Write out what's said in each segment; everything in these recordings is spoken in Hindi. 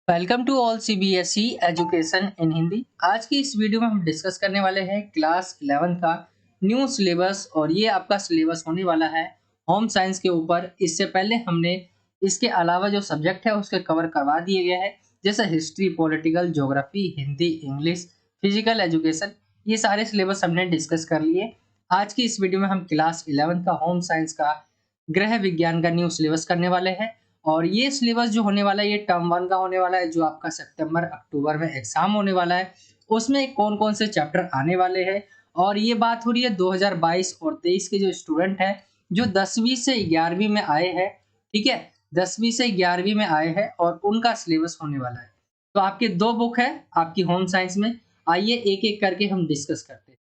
Welcome to all CBSE education in Hindi. आज की इस वीडियो में हम डिस्कस करने वाले हैं क्लास 11 का न्यू सिलेबस और ये आपका सिलेबस होने वाला है होम साइंस के ऊपर। इससे पहले हमने इसके अलावा जो सब्जेक्ट है उसके कवर करवा दिए गए हैं, जैसे history, political, geography, Hindi, English, physical education. ये सारे सिलेबस हमने डिस्कस कर लिए। आज की इस वीडियो में हम क्लास 11 का होम साइंस का गृह विज्ञान का न्यू सिलेबस करने वाले हैं। और ये सिलेबस जो होने वाला है ये टर्म 1 का होने वाला है, जो आपका सितंबर अक्टूबर में एग्जाम होने वाला है। उसमें कौन-कौन से चैप्टर आने वाले हैं, और ये बात हो रही है 2022 और 23 के जो स्टूडेंट हैं, जो 10वीं से 11वीं में आए हैं, ठीक है? 10वीं से 11वीं में आए हैं और उनका सिलेबस होने वाला है। तो आपके 2 बुक है आपकी होम साइंस में। आइए एक-एक करके हम डिस्कस करते हैं।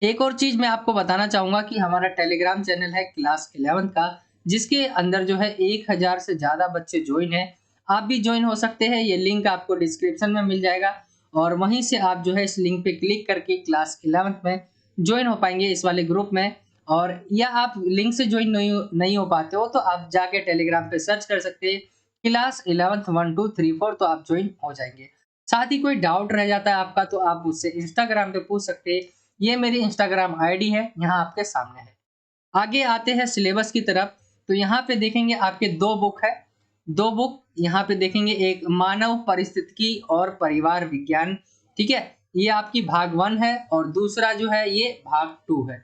एक और चीज मैं आपको बताना चाहूंगा कि हमारा टेलीग्राम चैनल है क्लास 11 का, जिसके अंदर जो है 1000 से ज्यादा बच्चे ज्वाइन हैं। आप भी ज्वाइन हो सकते हैं, ये लिंक आपको डिस्क्रिप्शन में मिल जाएगा और वहीं से आप जो है इस लिंक पे क्लिक करके क्लास 11 में ज्वाइन हो पाएंगे इस वाले ग्रुप में। और या आप लिंक से ज्वाइन नहीं हो पाते हो तो आप जाके टेलीग्राम पे सर्च कर सकते हैं क्लास 11 1 2 3 4, तो आप ज्वाइन हो जाएंगे। साथ ही कोई डाउट रह जाता है आपका तो आप मुझसे इंस्टाग्राम पे पूछ सकते हैं। ये मेरी इंस्टाग्राम आईडी है, यहाँ आपके सामने है। आगे आते हैं सिलेबस की तरफ। तो यहाँ पे देखेंगे आपके 2 बुक है। 2 बुक यहाँ पे देखेंगे, एक मानव परिस्थितिकी और परिवार विज्ञान, ठीक है? ये आपकी भाग 1 है और दूसरा जो है ये भाग 2 है,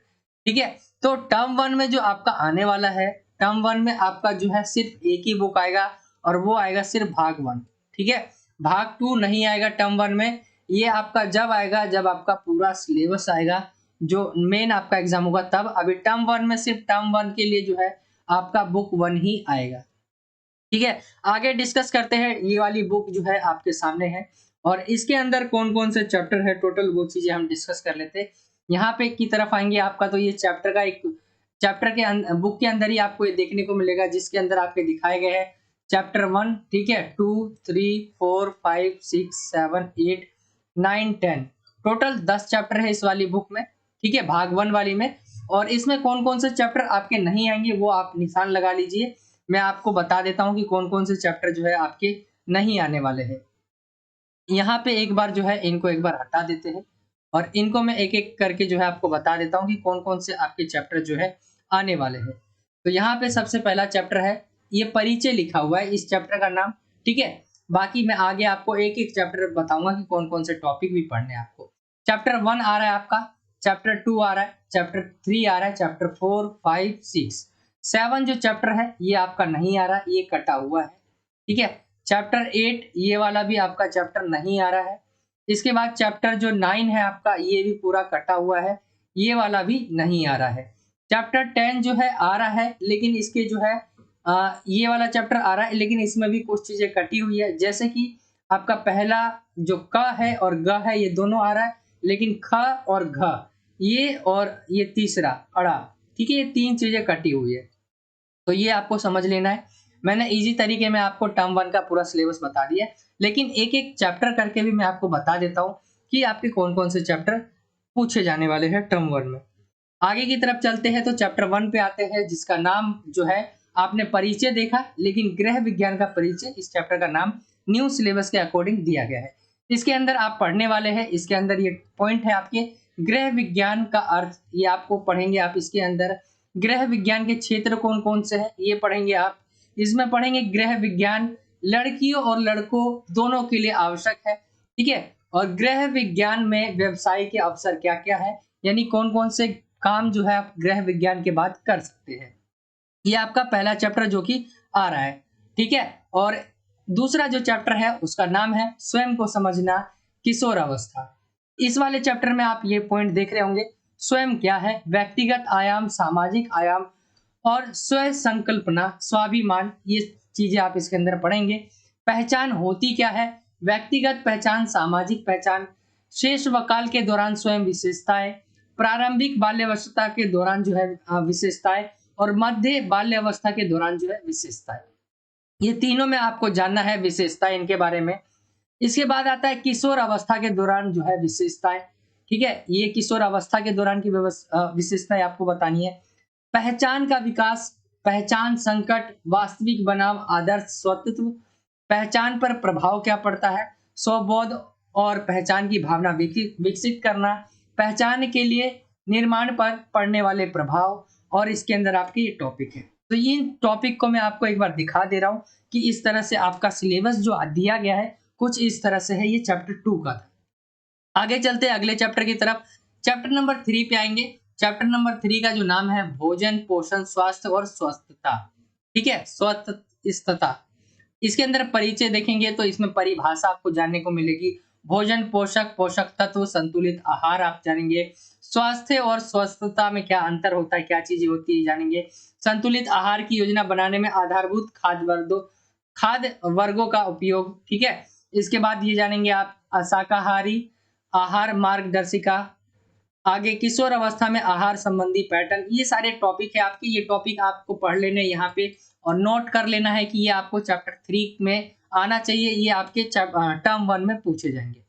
ठीक है? तो टर्म 1 में जो आपका आने वाला है, टर्म 1 में आपका जो है सिर्फ एक ही बुक आएगा और वो आएगा सिर्फ भाग 1, ठीक है? भाग 2 नहीं आएगा टर्म 1 में। ये आपका जब आएगा जब आपका पूरा सिलेबस आएगा, जो मेन आपका एग्जाम होगा तब। अभी टर्म 1 में सिर्फ टर्म 1 के लिए जो है आपका बुक 1 ही आएगा, ठीक है? आगे डिस्कस करते हैं। ये वाली बुक जो है आपके सामने है और इसके अंदर कौन-कौन से चैप्टर है, टोटल वो चीजें हम डिस्कस कर लेते हैं। यहाँ पे की तरफ आएंगे आपका, तो ये चैप्टर का एक चैप्टर के बुक के अंदर ही आपको ये देखने को मिलेगा, जिसके अंदर आपके दिखाए गए हैं चैप्टर 1, ठीक है, 2 3 4 5 6 7 8 9 10, टोटल 10 चैप्टर है इस वाली बुक में, ठीक है, भाग 1 वाली में। और इसमें कौन-कौन से चैप्टर आपके नहीं आएंगे वो आप निशान लगा लीजिए। मैं आपको बता देता हूँ कि कौन-कौन से चैप्टर जो है आपके नहीं आने वाले हैं। यहाँ पे एक बार जो है इनको एक बार हटा देते हैं और इनको मैं एक-एक करके जो है आपको बता देता हूँ कि कौन-कौन से आपके चैप्टर जो है आने वाले हैं। तो यहाँ पे सबसे पहला चैप्टर है, ये परिचय लिखा हुआ है इस चैप्टर का नाम, ठीक है? बाकी मैं आगे आपको एक-एक चैप्टर बताऊँगा कि कौन-कौन से टॉपिक भी पढ़ने हैं आपको। चैप्टर 1 आ रहा है आपका, चैप्टर 2 आ रहा है, चैप्टर 3 आ रहा है, चैप्टर 4 5 6 7 जो चैप्टर है ये आपका नहीं आ रहा, ये कटा हुआ है, ठीक है? चैप्टर 8 ये वाला भी आपका चैप्टर नहीं आ रहा है। इसके बाद चैप्टर जो 9 है आपका, ये भी पूरा कटा हुआ है, ये वाला भी नहीं आ रहा है। चैप्टर 10 जो है आ रहा है, लेकिन इसके जो है ये वाला चैप्टर आ रहा है, लेकिन इसमें भी कुछ चीजें कटी हुई है, जैसे कि आपका पहला जो क है और ग है ये दोनों आ रहा है, लेकिन ख और घ ये और ये तीसरा अड़ा, ठीक है, ये 3 चीजें कटी हुई है। तो ये आपको समझ लेना है। मैंने इजी तरीके में आपको टर्म 1 का पूरा सिलेबस बता दिया है, लेकिन एक-एक चैप्टर करके भी मैं आपको बता देता हूँ कि आपके कौन-कौन से चैप्टर पूछे जाने वाले हैं टर्म 1 में। आगे की तरफ चलते हैं तो चैप्टर 1 पे आते हैं, जिसका नाम जो है आपने परिचय देखा, लेकिन गृह विज्ञान का परिचय इस चैप्टर का नाम न्यू सिलेबस के अकॉर्डिंग दिया गया है। इसके अंदर आप पढ़ने वाले हैं, इसके अंदर ये पॉइंट है आपके गृह विज्ञान का अर्थ, ये आपको पढ़ेंगे आप। इसके अंदर गृह विज्ञान के क्षेत्र कौन-कौन से हैं ये पढ़ेंगे आप। इसमें पढ़ेंगे गृह विज्ञान लड़कियों और लड़कों दोनों के लिए आवश्यक है, ठीक है? और गृह विज्ञान में व्यवसाय के अवसर क्या-क्या है, यानी कौन-कौन से काम जो है आप गृह विज्ञान के बाद कर सकते हैं। ये आपका पहला चैप्टर जो कि आ रहा है, ठीक है? और दूसरा जो चैप्टर है उसका नाम है स्वयं को समझना, किशोर अवस्था। इस वाले चैप्टर में आप ये पॉइंट देख रहे होंगे, स्वयं क्या है, व्यक्तिगत आयाम, सामाजिक आयाम और स्व संकल्पना, स्वाभिमान, ये चीजें आप इसके अंदर पढ़ेंगे। पहचान होती क्या है, व्यक्तिगत पहचान, सामाजिक पहचान, शेष वकाल के दौरान स्वयं विशेषताएं, प्रारंभिक बाल्यावस्था के दौरान जो है विशेषताएं, और मध्य बाल्यावस्था के दौरान जो है विशेषताएं। ये तीनों में आपको जानना है विशेषताएं इनके बारे में। इसके बाद आता है किशोर अवस्था के दौरान जो है विशेषताएं, ठीक है? ये किशोर अवस्था के दौरान की विशेषताएं आपको बतानी है। पहचान का विकास, पहचान संकट, वास्तविक बनाम आदर्श स्वत्व, पहचान पर प्रभाव क्या पड़ता है, स्वबोध और पहचान की भावना विकसित करना, पहचान के लिए निर्माण पर पड़ने वाले प्रभाव, और इसके अंदर आपके ये टॉपिक है। तो ये टॉपिक को मैं आपको एक बार दिखा दे रहा हूँ कि इस तरह से आपका सिलेबस जो दिया गया है कुछ इस तरह से है। ये चैप्टर 2 का था। आगे चलते हैं अगले चैप्टर की तरफ। चैप्टर नंबर 3 पे आएंगे। चैप्टर नंबर 3 का जो नाम है भोजन, पोषण, स्वास्थ्य और स्वस्थता। ठीक है, स्वस्थता। इसके अंदर परिचय देखेंगे तो इसमें परिभाषा आपको जानने को मिलेगी। भोजन, पोषक, पोषक तत्व, संतुलित आहार आप जानेंगे। स्वास्थ्य और स्वस्थता में क्या अंतर होता है, क्या चीजें होती है जानेंगे। संतुलित आहार की योजना बनाने में आधारभूत खाद्य वर्गों का उपयोग। ठीक है, इसके बाद ये जानेंगे आप शाकाहारी आहार मार्गदर्शिका। आगे किशोर अवस्था में आहार संबंधी पैटर्न। ये सारे टॉपिक है आपके। ये टॉपिक आपको पढ़ लेने यहाँ पे और नोट कर लेना है कि ये आपको चैप्टर 3 में आना चाहिए। ये आपके टर्म 1 में पूछे जाएंगे।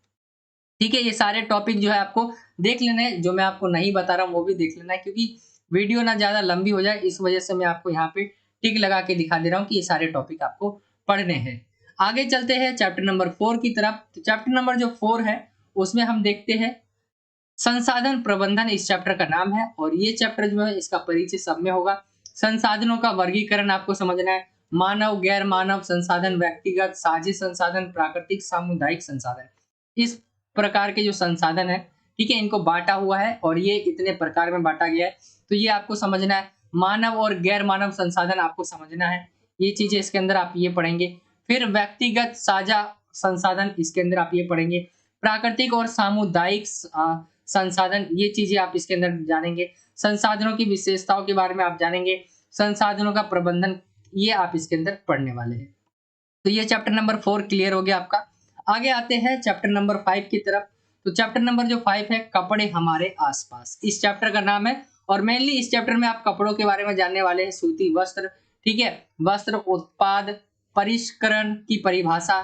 ठीक है, ये सारे टॉपिक जो है आपको देख लेना है। जो मैं आपको नहीं बता रहा हूँ वो भी देख लेना है, क्योंकि वीडियो ना ज्यादा लंबी हो जाए, इस वजह से मैं आपको यहाँ पे टिक लगा के दिखा दे रहा हूँ कि ये सारे टॉपिक आपको पढ़ने हैं। आगे चलते हैं चैप्टर नंबर 4 की तरफ। तो चैप्टर नंबर जो 4 है उसमें हम देखते हैं संसाधन प्रबंधन। इस चैप्टर का नाम है और ये चैप्टर जो है इसका परिचय सब में होगा। संसाधनों का वर्गीकरण आपको समझना है। मानव, गैर मानव संसाधन, व्यक्तिगत, साझी संसाधन, प्राकृतिक, सामुदायिक संसाधन। इस प्रकार के जो संसाधन है, ठीक है, इनको बांटा हुआ है और ये इतने प्रकार में बांटा गया है। तो ये आपको समझना है। मानव और गैर मानव संसाधन आपको समझना है। ये चीजें इसके अंदर आप ये पढ़ेंगे। फिर व्यक्तिगत, साझा संसाधन, इसके अंदर आप ये पढ़ेंगे। प्राकृतिक और सामुदायिक संसाधन, ये चीजें आप इसके अंदर जानेंगे। संसाधनों की विशेषताओं के बारे में आप जानेंगे। संसाधनों का प्रबंधन, ये आप इसके अंदर पढ़ने वाले हैं। तो ये चैप्टर नंबर 4 क्लियर हो गया आपका। आगे आते हैं चैप्टर नंबर 5 की तरफ। तो चैप्टर नंबर जो 5 है कपड़े हमारे आसपास, इस चैप्टर का नाम है। और मेनली इस चैप्टर में आप कपड़ों के बारे में जानने वाले हैं। सूती वस्त्र, ठीक है, वस्त्र उत्पाद परिष्करण की परिभाषा,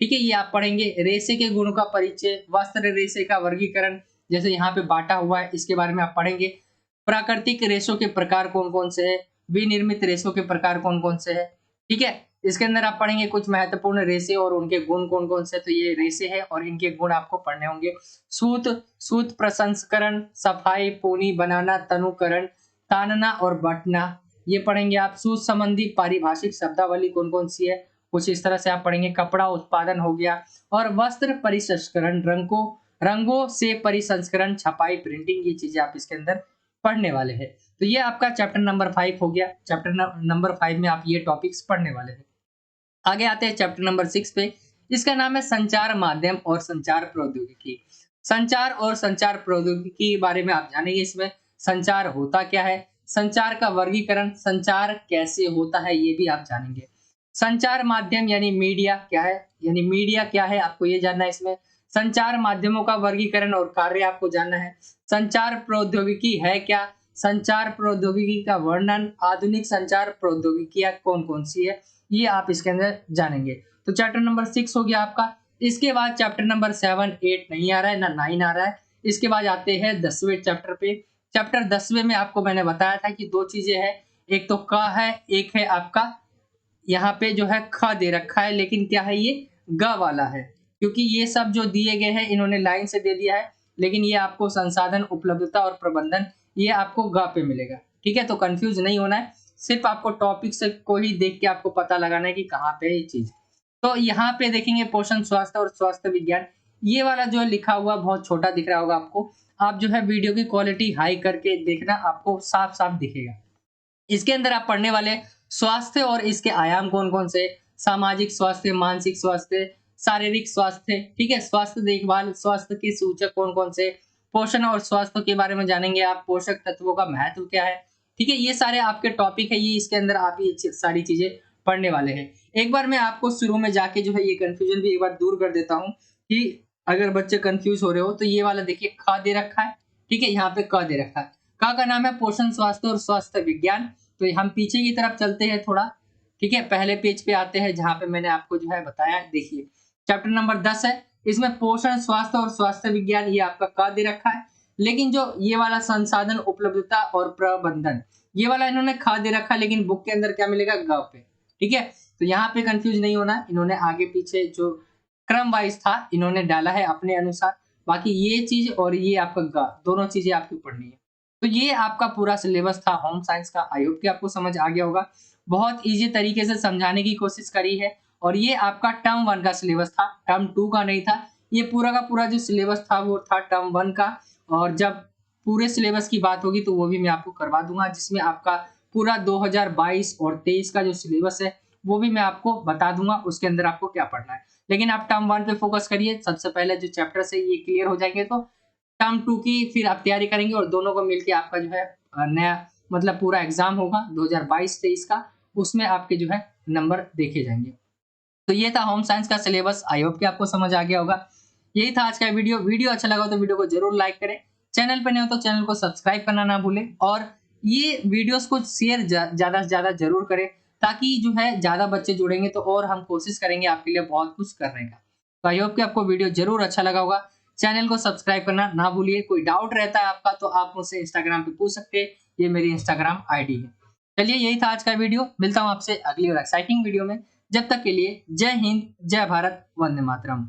ठीक है, ये आप पढ़ेंगे। रेशे के गुणों का परिचय, वस्त्र रेशे का वर्गीकरण जैसे यहाँ पे बांटा हुआ है, इसके बारे में आप पढ़ेंगे। प्राकृतिक रेशों के प्रकार कौन कौन से हैं, विनिर्मित रेशों के प्रकार कौन कौन से हैं, ठीक है। इसके अंदर आप पढ़ेंगे कुछ महत्वपूर्ण रेशे और उनके गुण कौन कौन से। तो ये रेशे है और इनके गुण आपको पढ़ने होंगे। सूत प्रसंस्करण, सफाई, पोनी बनाना, तनुकरण, तानना और बटना, ये पढ़ेंगे आप। सूत संबंधी पारिभाषिक शब्दावली कौन कौन सी है, कुछ इस तरह से आप पढ़ेंगे। कपड़ा उत्पादन हो गया। और वस्त्र परिसंस्करण, रंगों से परिसंस्करण, छपाई, प्रिंटिंग, ये चीजें आप इसके अंदर पढ़ने वाले हैं। तो ये आपका चैप्टर नंबर 5 हो गया। चैप्टर नंबर 5 में आप ये टॉपिक्स पढ़ने वाले हैं। आगे आते हैं चैप्टर नंबर 6 पे। इसका नाम है संचार माध्यम और संचार प्रौद्योगिकी। संचार और संचार प्रौद्योगिकी के बारे में आप जानेंगे। इसमें संचार होता क्या है, संचार का वर्गीकरण, संचार कैसे होता है, ये भी आप जानेंगे। संचार माध्यम यानी मीडिया क्या है, यानी मीडिया क्या है आपको ये जानना है इसमें। संचार माध्यमों का वर्गीकरण और कार्य आपको जानना है। संचार प्रौद्योगिकी है क्या, संचार प्रौद्योगिकी का वर्णन, आधुनिक संचार प्रौद्योगिकियां कौन कौन सी है, ये आप इसके अंदर जानेंगे। तो चैप्टर नंबर 6 हो गया आपका। इसके बाद चैप्टर नंबर 7, 8 नहीं आ रहा है, ना 9 आ रहा है। इसके बाद आते हैं 10वें चैप्टर पे। चैप्टर 10वें में आपको मैंने बताया था कि दो चीजें हैं, एक तो क है, एक है आपका यहाँ पे जो है ख दे रखा है, लेकिन क्या है ये ग वाला है, क्योंकि ये सब जो दिए गए हैं इन्होंने लाइन से दे दिया है, लेकिन ये आपको संसाधन उपलब्धता और प्रबंधन ये आपको ग पे मिलेगा। ठीक है, तो कंफ्यूज नहीं होना है, सिर्फ आपको टॉपिक से को ही देख के आपको पता लगाना है कि कहाँ पे है ये चीज। तो यहाँ पे देखेंगे पोषण, स्वास्थ्य और स्वास्थ्य विज्ञान, ये वाला जो है लिखा हुआ बहुत छोटा दिख रहा होगा आपको। आप जो है वीडियो की क्वालिटी हाई करके देखना, आपको साफ साफ दिखेगा। इसके अंदर आप पढ़ने वाले स्वास्थ्य और इसके आयाम कौन कौन से, सामाजिक स्वास्थ्य, मानसिक स्वास्थ्य, शारीरिक स्वास्थ्य, ठीक है, स्वास्थ्य देखभाल, स्वास्थ्य के सूचक कौन कौन से, पोषण और स्वास्थ्य के बारे में जानेंगे आप, पोषक तत्वों का महत्व क्या है, ठीक है, ये सारे आपके टॉपिक है, ये इसके अंदर आप ये सारी चीजें पढ़ने वाले हैं। एक बार मैं आपको शुरू में जाके जो है ये कंफ्यूजन भी एक बार दूर कर देता हूँ कि अगर बच्चे कंफ्यूज हो रहे हो तो ये वाला देखिए ख दे रखा है, ठीक है, यहाँ पे क दे रखा है। क का नाम है पोषण, स्वास्थ्य और स्वास्थ्य विज्ञान। तो हम पीछे की तरफ चलते हैं थोड़ा, ठीक है, पहले पेज पे आते हैं जहां पे मैंने आपको जो है बताया। देखिए चैप्टर नंबर 10 है, इसमें पोषण, स्वास्थ्य और स्वास्थ्य विज्ञान, ये आपका क दे रखा है, लेकिन जो ये वाला संसाधन उपलब्धता और प्रबंधन, ये वाला इन्होंने ख दे रखा है, लेकिन बुक के अंदर क्या मिलेगा ग पे, ठीक है। तो यहाँ पे कंफ्यूज नहीं होना, इन्होंने आगे पीछे जो क्रम वाइज था इन्होंने डाला है अपने अनुसार। बाकी ये चीज और ये आपका दोनों चीजें आपको पढ़नी है। तो ये आपका पूरा सिलेबस था होम साइंस का। आई होप कि आपको समझ आ गया होगा। बहुत इजी तरीके से समझाने की कोशिश करी है और ये आपका टर्म 1 का सिलेबस था, टर्म 2 का नहीं था। ये पूरा का पूरा जो सिलेबस था वो था टर्म 1 का, और जब पूरे सिलेबस की बात होगी तो वो भी मैं आपको करवा दूंगा, जिसमें आपका पूरा 2022 और 23 का जो सिलेबस है वो भी मैं आपको बता दूंगा उसके अंदर आपको क्या पढ़ना है। लेकिन आप टर्म 1 पे फोकस करिए, सबसे पहले जो चैप्टर है ये क्लियर हो जाएंगे तो टर्म 2 की फिर आप तैयारी करेंगे और दोनों को मिलके आपका जो है नया मतलब पूरा एग्जाम होगा 2022-23 का, उसमें आपके जो है नंबर देखे जाएंगे। तो ये था होम साइंस का सिलेबस। आई होप कि आपको समझ आ गया होगा। यही था आज का वीडियो अच्छा लगा तो वीडियो को जरूर लाइक करें, चैनल पे नए हो तो चैनल को सब्सक्राइब करना ना भूलें, और ये वीडियोस को शेयर ज्यादा से ज्यादा जरूर करें, ताकि जो है ज्यादा बच्चे जुड़ेंगे तो और हम कोशिश करेंगे आपके लिए बहुत कुछ करने का। तो आई होप कि आपको वीडियो जरूर अच्छा लगा होगा। चैनल को सब्सक्राइब करना ना भूलिए। कोई डाउट रहता है आपका तो आप मुझसे इंस्टाग्राम पे पूछ सकते हैं, ये मेरी इंस्टाग्राम आईडी है। चलिए यही था आज का वीडियो, मिलता हूं आपसे अगली और एक्साइटिंग वीडियो में। जब तक के लिए जय हिंद, जय भारत, वंदे मातरम।